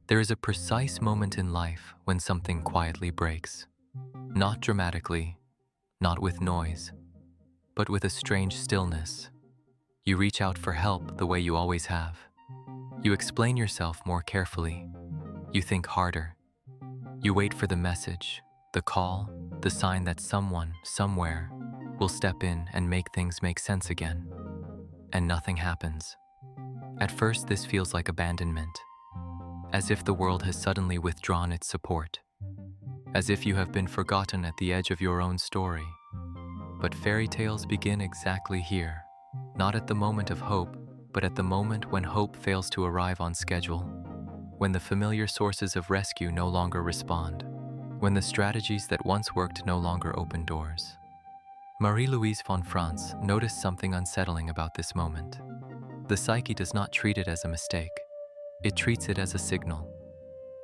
There is a precise moment in life when something quietly breaks. Not dramatically, not with noise, but with a strange stillness. You reach out for help the way you always have. You explain yourself more carefully. You think harder. You wait for the message, the call, the sign that someone, somewhere, will step in and make things make sense again. And nothing happens. At first, this feels like abandonment, as if the world has suddenly withdrawn its support, as if you have been forgotten at the edge of your own story. But fairy tales begin exactly here, not at the moment of hope, but at the moment when hope fails to arrive on schedule, when the familiar sources of rescue no longer respond, when the strategies that once worked no longer open doors. Marie-Louise von Franz noticed something unsettling about this moment. The psyche does not treat it as a mistake. It treats it as a signal.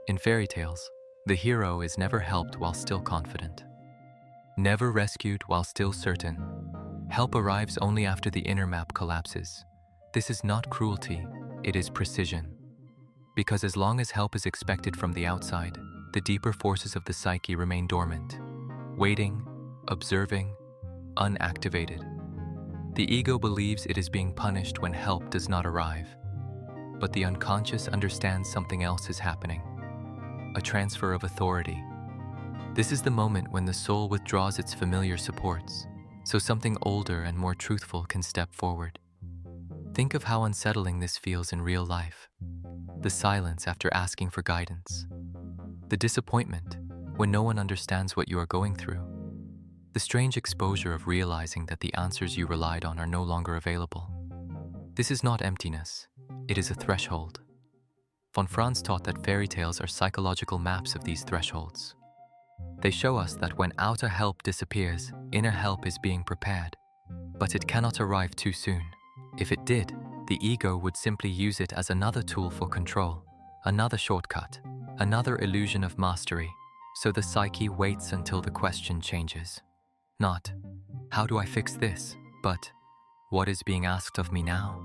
In fairy tales, the hero is never helped while still confident, never rescued while still certain. Help arrives only after the inner map collapses. This is not cruelty, it is precision. Because as long as help is expected from the outside, the deeper forces of the psyche remain dormant, waiting, observing, unactivated. The ego believes it is being punished when help does not arrive. But the unconscious understands something else is happening, a transfer of authority. This is the moment when the soul withdraws its familiar supports, so something older and more truthful can step forward. Think of how unsettling this feels in real life. The silence after asking for guidance. The disappointment when no one understands what you are going through. The strange exposure of realizing that the answers you relied on are no longer available. This is not emptiness. It is a threshold. Von Franz taught that fairy tales are psychological maps of these thresholds. They show us that when outer help disappears, inner help is being prepared. But it cannot arrive too soon. If it did, the ego would simply use it as another tool for control, another shortcut, another illusion of mastery. So the psyche waits until the question changes. Not, how do I fix this? But, what is being asked of me now?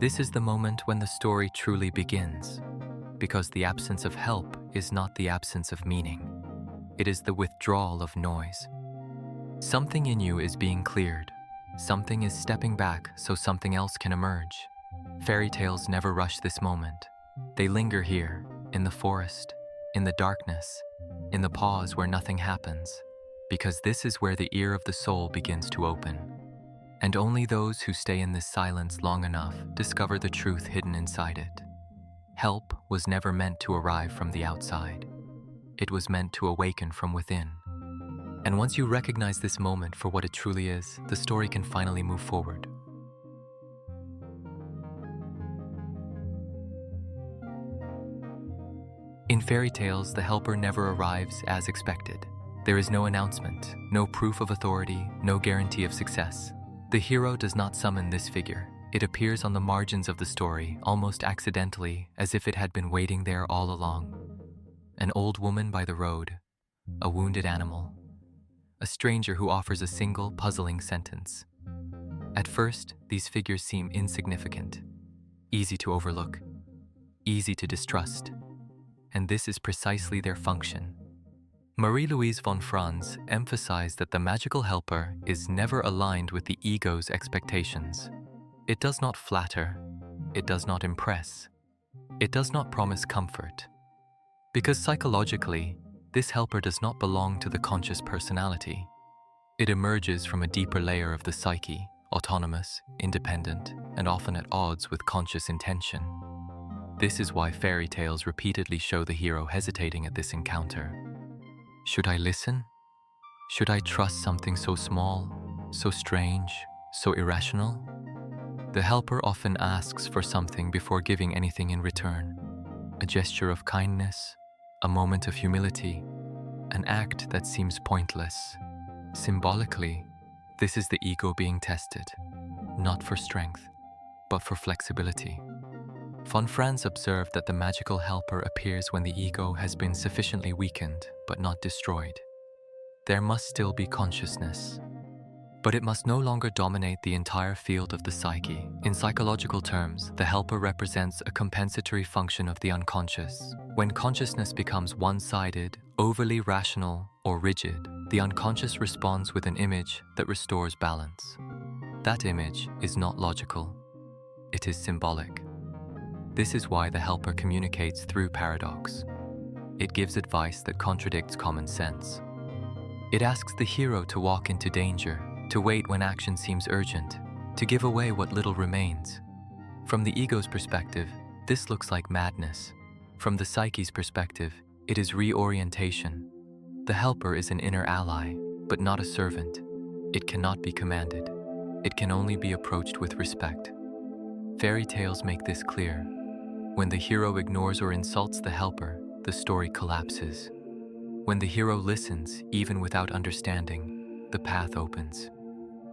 This is the moment when the story truly begins, because the absence of help is not the absence of meaning. It is the withdrawal of noise. Something in you is being cleared. Something is stepping back so something else can emerge. Fairy tales never rush this moment. They linger here, in the forest, in the darkness, in the pause where nothing happens, because this is where the ear of the soul begins to open. And only those who stay in this silence long enough discover the truth hidden inside it. Help was never meant to arrive from the outside. It was meant to awaken from within. And once you recognize this moment for what it truly is, the story can finally move forward. In fairy tales, the helper never arrives as expected. There is no announcement, no proof of authority, no guarantee of success. The hero does not summon this figure. It appears on the margins of the story, almost accidentally, as if it had been waiting there all along. An old woman by the road, a wounded animal, a stranger who offers a single, puzzling sentence. At first, these figures seem insignificant, easy to overlook, easy to distrust, and this is precisely their function. Marie-Louise von Franz emphasized that the magical helper is never aligned with the ego's expectations. It does not flatter, it does not impress, it does not promise comfort. Because psychologically, this helper does not belong to the conscious personality. It emerges from a deeper layer of the psyche, autonomous, independent, and often at odds with conscious intention. This is why fairy tales repeatedly show the hero hesitating at this encounter. Should I listen? Should I trust something so small, so strange, so irrational? The helper often asks for something before giving anything in return. A gesture of kindness, a moment of humility, an act that seems pointless. Symbolically, this is the ego being tested, not for strength, but for flexibility. Von Franz observed that the magical helper appears when the ego has been sufficiently weakened but not destroyed. There must still be consciousness, but it must no longer dominate the entire field of the psyche. In psychological terms, the helper represents a compensatory function of the unconscious. When consciousness becomes one-sided, overly rational, or rigid, the unconscious responds with an image that restores balance. That image is not logical. It is symbolic. This is why the helper communicates through paradox. It gives advice that contradicts common sense. It asks the hero to walk into danger, to wait when action seems urgent, to give away what little remains. From the ego's perspective, this looks like madness. From the psyche's perspective, it is reorientation. The helper is an inner ally, but not a servant. It cannot be commanded. It can only be approached with respect. Fairy tales make this clear. When the hero ignores or insults the helper, the story collapses. When the hero listens, even without understanding, the path opens.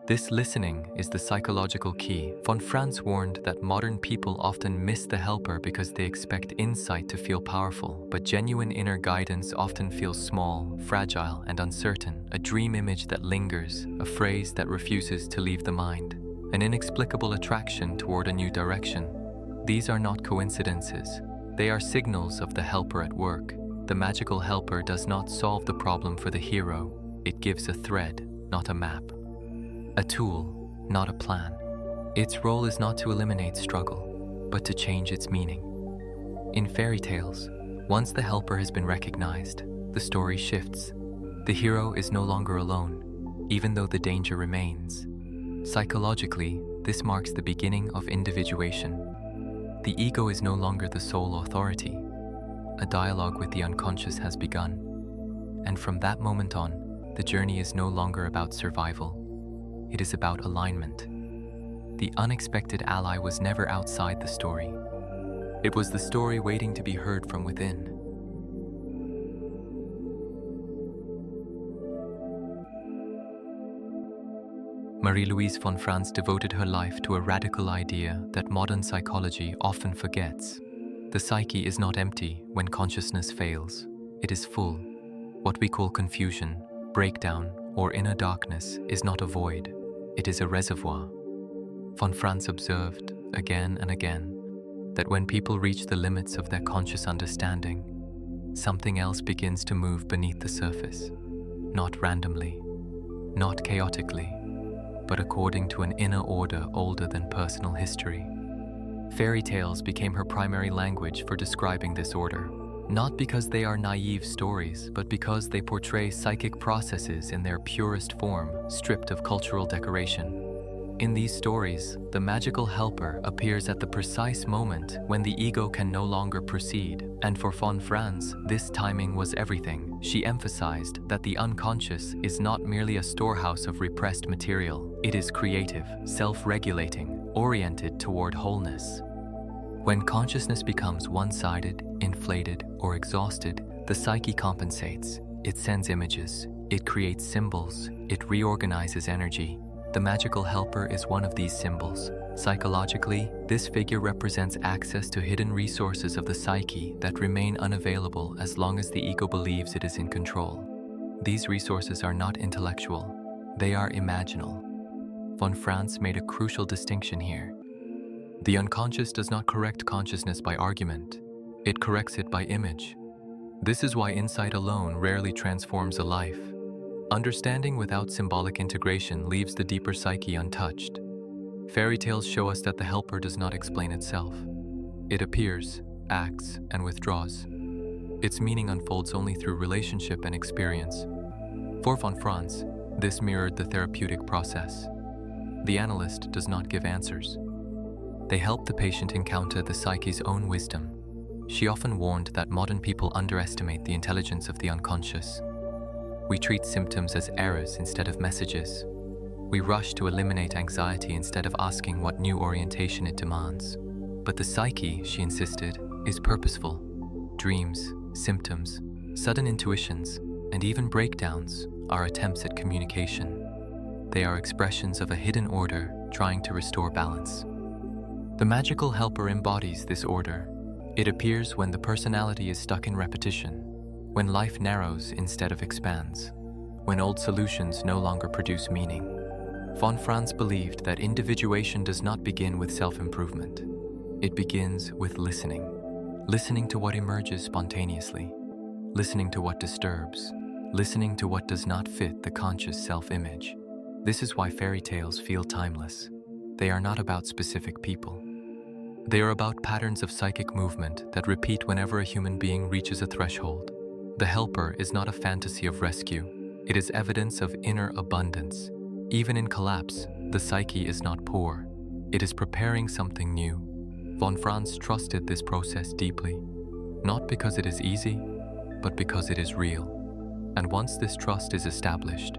This listening is the psychological key. Von Franz warned that modern people often miss the helper because they expect insight to feel powerful, but genuine inner guidance often feels small, fragile, and uncertain, a dream image that lingers, a phrase that refuses to leave the mind, an inexplicable attraction toward a new direction. These are not coincidences. They are signals of the helper at work. The magical helper does not solve the problem for the hero. It gives a thread, not a map. A tool, not a plan. Its role is not to eliminate struggle, but to change its meaning. In fairy tales, once the helper has been recognized, the story shifts. The hero is no longer alone, even though the danger remains. Psychologically, this marks the beginning of individuation. The ego is no longer the sole authority. A dialogue with the unconscious has begun. And from that moment on, the journey is no longer about survival. It is about alignment. The unexpected ally was never outside the story. It was the story waiting to be heard from within. Marie-Louise von Franz devoted her life to a radical idea that modern psychology often forgets. The psyche is not empty when consciousness fails. It is full. What we call confusion, breakdown, or inner darkness is not a void. It is a reservoir. Von Franz observed, again and again, that when people reach the limits of their conscious understanding, something else begins to move beneath the surface, not randomly, not chaotically, but according to an inner order older than personal history. Fairy tales became her primary language for describing this order, not because they are naive stories, but because they portray psychic processes in their purest form, stripped of cultural decoration. In these stories, the magical helper appears at the precise moment when the ego can no longer proceed, and for Von Franz, this timing was everything. She emphasized that the unconscious is not merely a storehouse of repressed material. It is creative, self-regulating, oriented toward wholeness. When consciousness becomes one-sided, inflated, or exhausted, the psyche compensates. It sends images, it creates symbols, it reorganizes energy. The magical helper is one of these symbols. Psychologically, this figure represents access to hidden resources of the psyche that remain unavailable as long as the ego believes it is in control. These resources are not intellectual, they are imaginal. Von Franz made a crucial distinction here. The unconscious does not correct consciousness by argument, it corrects it by image. This is why insight alone rarely transforms a life. Understanding without symbolic integration leaves the deeper psyche untouched. Fairy tales show us that the helper does not explain itself. It appears, acts, and withdraws. Its meaning unfolds only through relationship and experience. For Von Franz, this mirrored the therapeutic process. The analyst does not give answers. They help the patient encounter the psyche's own wisdom. She often warned that modern people underestimate the intelligence of the unconscious. We treat symptoms as errors instead of messages. We rush to eliminate anxiety instead of asking what new orientation it demands. But the psyche, she insisted, is purposeful. Dreams, symptoms, sudden intuitions, and even breakdowns are attempts at communication. They are expressions of a hidden order trying to restore balance. The magical helper embodies this order. It appears when the personality is stuck in repetition, when life narrows instead of expands, when old solutions no longer produce meaning. Von Franz believed that individuation does not begin with self-improvement. It begins with listening. Listening to what emerges spontaneously. Listening to what disturbs. Listening to what does not fit the conscious self-image. This is why fairy tales feel timeless. They are not about specific people. They are about patterns of psychic movement that repeat whenever a human being reaches a threshold. The helper is not a fantasy of rescue. It is evidence of inner abundance. Even in collapse, the psyche is not poor. It is preparing something new. Von Franz trusted this process deeply, not because it is easy, but because it is real. And once this trust is established,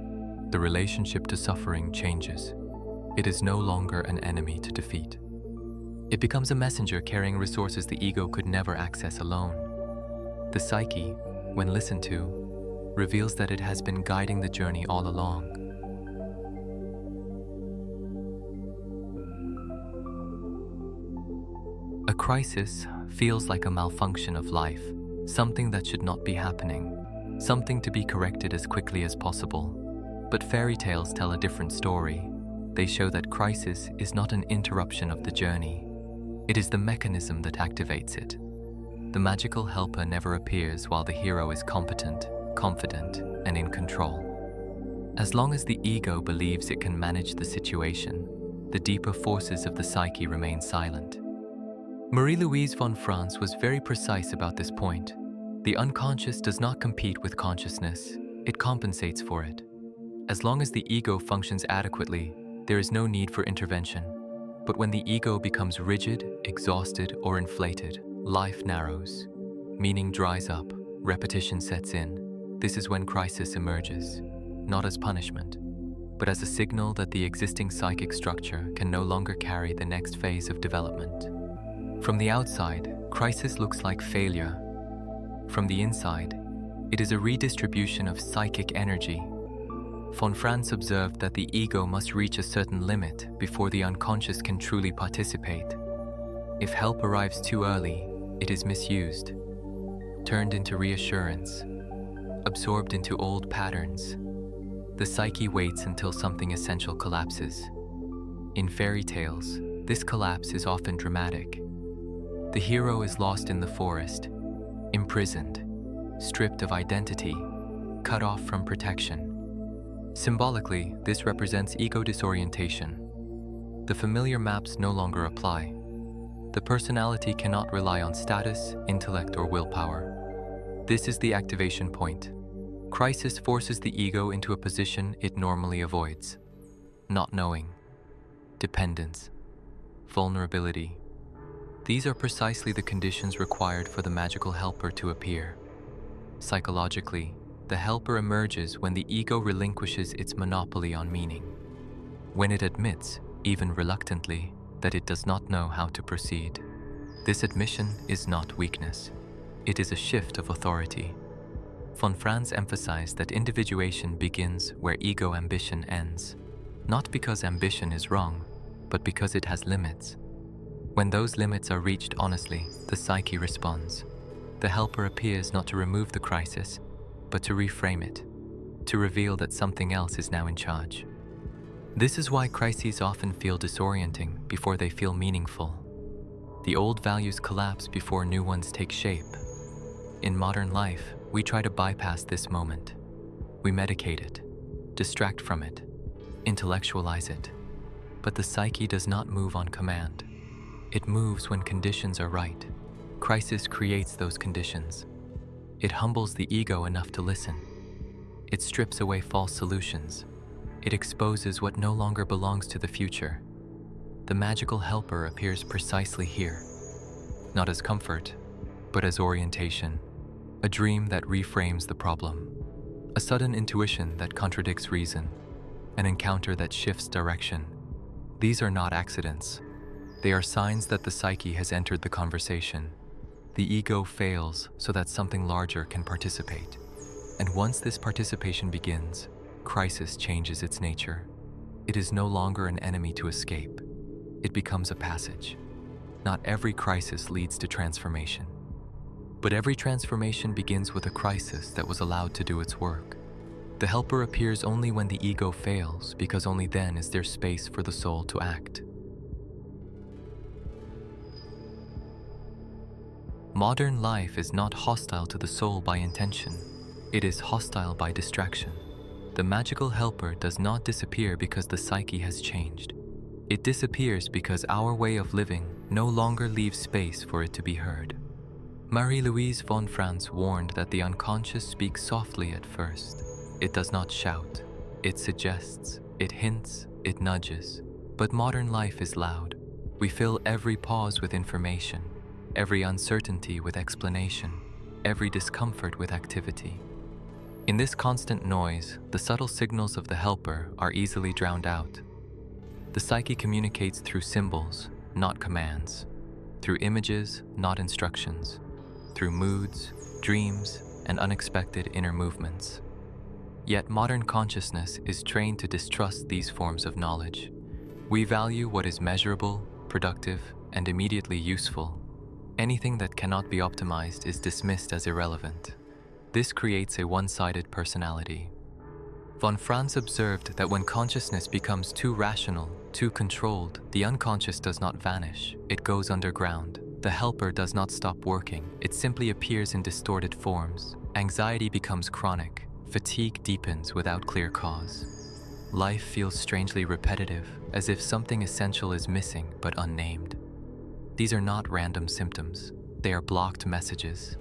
the relationship to suffering changes. It is no longer an enemy to defeat. It becomes a messenger carrying resources the ego could never access alone. The psyche, when listened to, reveals that it has been guiding the journey all along. A crisis feels like a malfunction of life, something that should not be happening, something to be corrected as quickly as possible. But fairy tales tell a different story. They show that crisis is not an interruption of the journey. It is the mechanism that activates it. The magical helper never appears while the hero is competent, confident, and in control. As long as the ego believes it can manage the situation, the deeper forces of the psyche remain silent. Marie-Louise von Franz was very precise about this point. The unconscious does not compete with consciousness, it compensates for it. As long as the ego functions adequately, there is no need for intervention. But when the ego becomes rigid, exhausted, or inflated, life narrows. Meaning dries up, repetition sets in. This is when crisis emerges, not as punishment, but as a signal that the existing psychic structure can no longer carry the next phase of development. From the outside, crisis looks like failure. From the inside, it is a redistribution of psychic energy. Von Franz observed that the ego must reach a certain limit before the unconscious can truly participate. If help arrives too early, it is misused, turned into reassurance, absorbed into old patterns. The psyche waits until something essential collapses. In fairy tales, this collapse is often dramatic. The hero is lost in the forest, imprisoned, stripped of identity, cut off from protection. Symbolically, this represents ego disorientation. The familiar maps no longer apply. The personality cannot rely on status, intellect, or willpower. This is the activation point. Crisis forces the ego into a position it normally avoids. Not knowing, dependence, vulnerability. These are precisely the conditions required for the magical helper to appear. Psychologically, the helper emerges when the ego relinquishes its monopoly on meaning. When it admits, even reluctantly, that it does not know how to proceed. This admission is not weakness. It is a shift of authority. Von Franz emphasized that individuation begins where ego ambition ends, not because ambition is wrong, but because it has limits. When those limits are reached honestly, the psyche responds. The helper appears not to remove the crisis, but to reframe it, to reveal that something else is now in charge. This is why crises often feel disorienting before they feel meaningful. The old values collapse before new ones take shape. In modern life, we try to bypass this moment. We medicate it, distract from it, intellectualize it. But the psyche does not move on command. It moves when conditions are right. Crisis creates those conditions. It humbles the ego enough to listen. It strips away false solutions. It exposes what no longer belongs to the future. The magical helper appears precisely here, not as comfort, but as orientation, a dream that reframes the problem, a sudden intuition that contradicts reason, an encounter that shifts direction. These are not accidents. They are signs that the psyche has entered the conversation. The ego fails so that something larger can participate. And once this participation begins, crisis changes its nature. It is no longer an enemy to escape. It becomes a passage. not every crisis leads to transformation. But every transformation begins with a crisis that was allowed to do its work. The helper appears only when the ego fails, because only then is there space for the soul to act. Modern life is not hostile to the soul by intention. It is hostile by distraction. The magical helper does not disappear because the psyche has changed. It disappears because our way of living no longer leaves space for it to be heard. Marie-Louise von Franz warned that the unconscious speaks softly at first. It does not shout. It suggests, it hints, it nudges. But modern life is loud. We fill every pause with information, every uncertainty with explanation, every discomfort with activity. In this constant noise, the subtle signals of the helper are easily drowned out. The psyche communicates through symbols, not commands, through images, not instructions, through moods, dreams, and unexpected inner movements. Yet modern consciousness is trained to distrust these forms of knowledge. We value what is measurable, productive, and immediately useful. Anything that cannot be optimized is dismissed as irrelevant. This creates a one-sided personality. Von Franz observed that when consciousness becomes too rational, too controlled, the unconscious does not vanish, it goes underground. The helper does not stop working, it simply appears in distorted forms. Anxiety becomes chronic, fatigue deepens without clear cause. Life feels strangely repetitive, as if something essential is missing but unnamed. These are not random symptoms, they are blocked messages.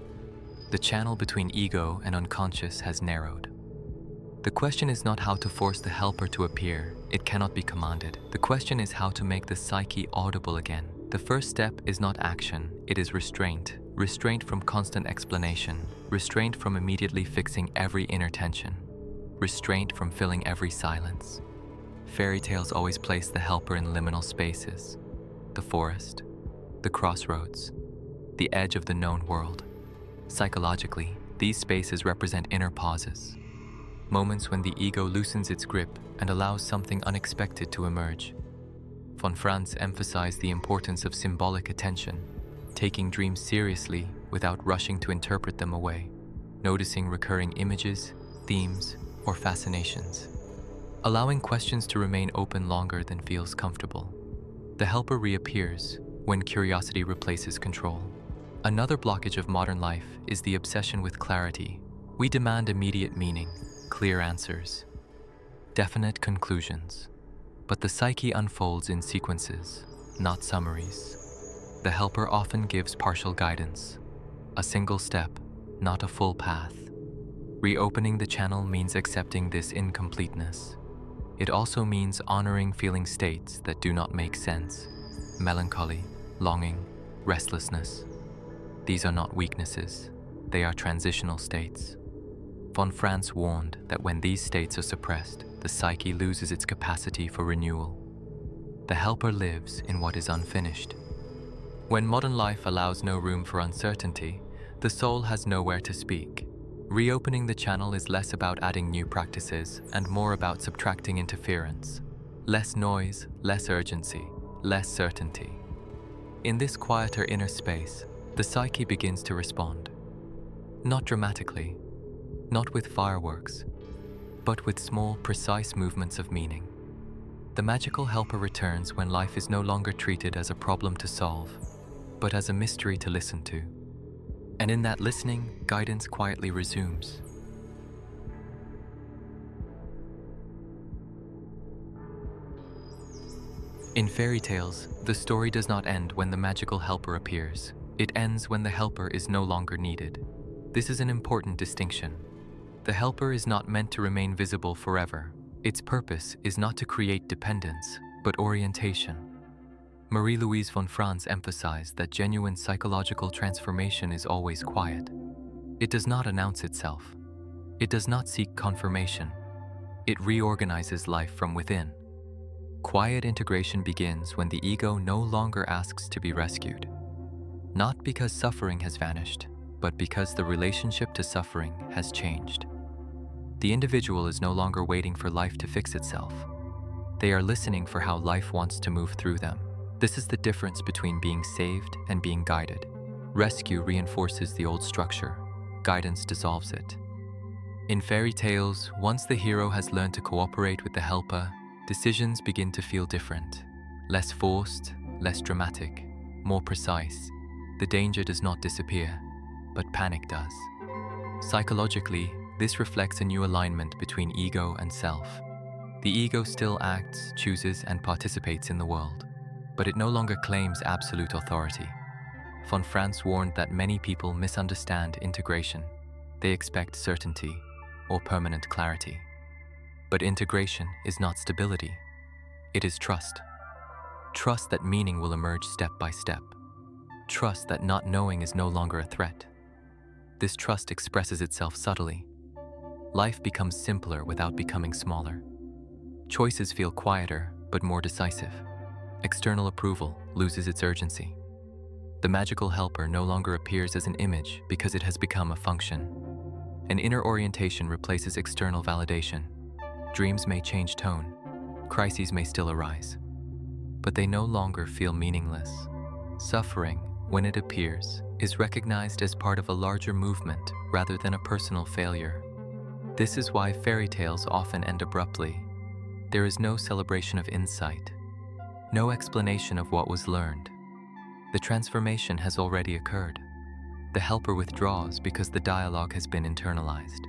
The channel between ego and unconscious has narrowed. The question is not how to force the helper to appear, it cannot be commanded. The question is how to make the psyche audible again. The first step is not action, it is restraint. Restraint from constant explanation, restraint from immediately fixing every inner tension, restraint from filling every silence. Fairy tales always place the helper in liminal spaces. The forest, the crossroads, the edge of the known world. Psychologically, these spaces represent inner pauses, moments when the ego loosens its grip and allows something unexpected to emerge. Von Franz emphasized the importance of symbolic attention, taking dreams seriously without rushing to interpret them away, noticing recurring images, themes, or fascinations, allowing questions to remain open longer than feels comfortable. The helper reappears when curiosity replaces control. Another blockage of modern life is the obsession with clarity. We demand immediate meaning, clear answers, definite conclusions. But the psyche unfolds in sequences, not summaries. The helper often gives partial guidance, a single step, not a full path. Reopening the channel means accepting this incompleteness. It also means honoring feeling states that do not make sense. Melancholy, longing, restlessness. These are not weaknesses, they are transitional states. Von Franz warned that when these states are suppressed, the psyche loses its capacity for renewal. The helper lives in what is unfinished. When modern life allows no room for uncertainty, the soul has nowhere to speak. Reopening the channel is less about adding new practices and more about subtracting interference. Less noise, less urgency, less certainty. In this quieter inner space, the psyche begins to respond. Not dramatically, not with fireworks, but with small, precise movements of meaning. The magical helper returns when life is no longer treated as a problem to solve, but as a mystery to listen to. And in that listening, guidance quietly resumes. In fairy tales, the story does not end when the magical helper appears. It ends when the helper is no longer needed. This is an important distinction. The helper is not meant to remain visible forever. Its purpose is not to create dependence, but orientation. Marie-Louise von Franz emphasized that genuine psychological transformation is always quiet. It does not announce itself. It does not seek confirmation. It reorganizes life from within. Quiet integration begins when the ego no longer asks to be rescued. Not because suffering has vanished, but because the relationship to suffering has changed. The individual is no longer waiting for life to fix itself. They are listening for how life wants to move through them. This is the difference between being saved and being guided. Rescue reinforces the old structure, guidance dissolves it. In fairy tales, once the hero has learned to cooperate with the helper, decisions begin to feel different. Less forced, less dramatic, more precise. The danger does not disappear, but panic does. Psychologically, this reflects a new alignment between ego and self. The ego still acts, chooses, and participates in the world, but it no longer claims absolute authority. Von Franz warned that many people misunderstand integration. They expect certainty or permanent clarity. But integration is not stability. It is trust. Trust that meaning will emerge step by step. Trust that not knowing is no longer a threat. This trust expresses itself subtly. Life becomes simpler without becoming smaller. Choices feel quieter, but more decisive. External approval loses its urgency. The magical helper no longer appears as an image because it has become a function. An inner orientation replaces external validation. Dreams may change tone. Crises may still arise. But they no longer feel meaningless. Suffering, when it appears, is recognized as part of a larger movement rather than a personal failure. This is why fairy tales often end abruptly. There is no celebration of insight, no explanation of what was learned. The transformation has already occurred. The helper withdraws because the dialogue has been internalized.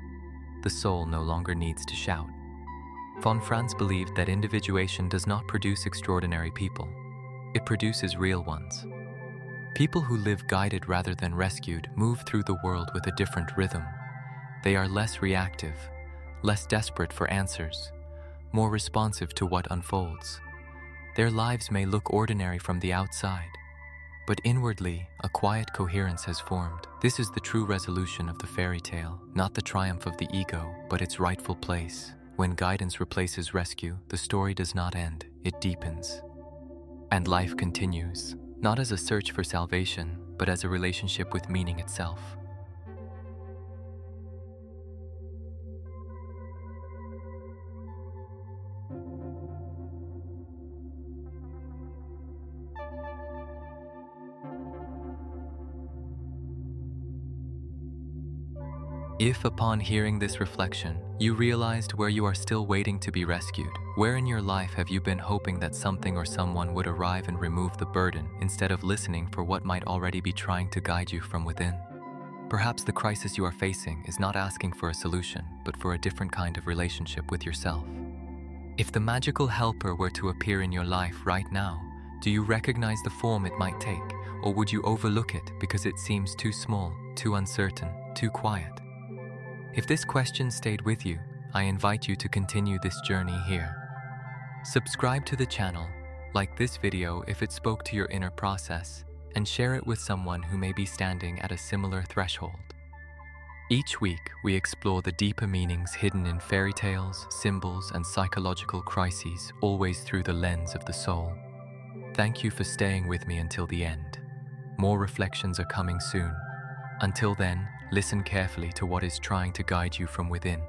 The soul no longer needs to shout. Von Franz believed that individuation does not produce extraordinary people. It produces real ones. People who live guided rather than rescued move through the world with a different rhythm. They are less reactive, less desperate for answers, more responsive to what unfolds. Their lives may look ordinary from the outside, but inwardly, a quiet coherence has formed. This is the true resolution of the fairy tale, not the triumph of the ego, but its rightful place. When guidance replaces rescue, the story does not end, it deepens. And life continues, not as a search for salvation, but as a relationship with meaning itself. If upon hearing this reflection, you realized where you are still waiting to be rescued, where in your life have you been hoping that something or someone would arrive and remove the burden instead of listening for what might already be trying to guide you from within? Perhaps the crisis you are facing is not asking for a solution, but for a different kind of relationship with yourself. If the magical helper were to appear in your life right now, do you recognize the form it might take, or would you overlook it because it seems too small, too uncertain, too quiet? If this question stayed with you, I invite you to continue this journey here. Subscribe to the channel, like this video if it spoke to your inner process, and share it with someone who may be standing at a similar threshold. Each week, we explore the deeper meanings hidden in fairy tales, symbols, and psychological crises, always through the lens of the soul. Thank you for staying with me until the end. More reflections are coming soon. Until then, listen carefully to what is trying to guide you from within.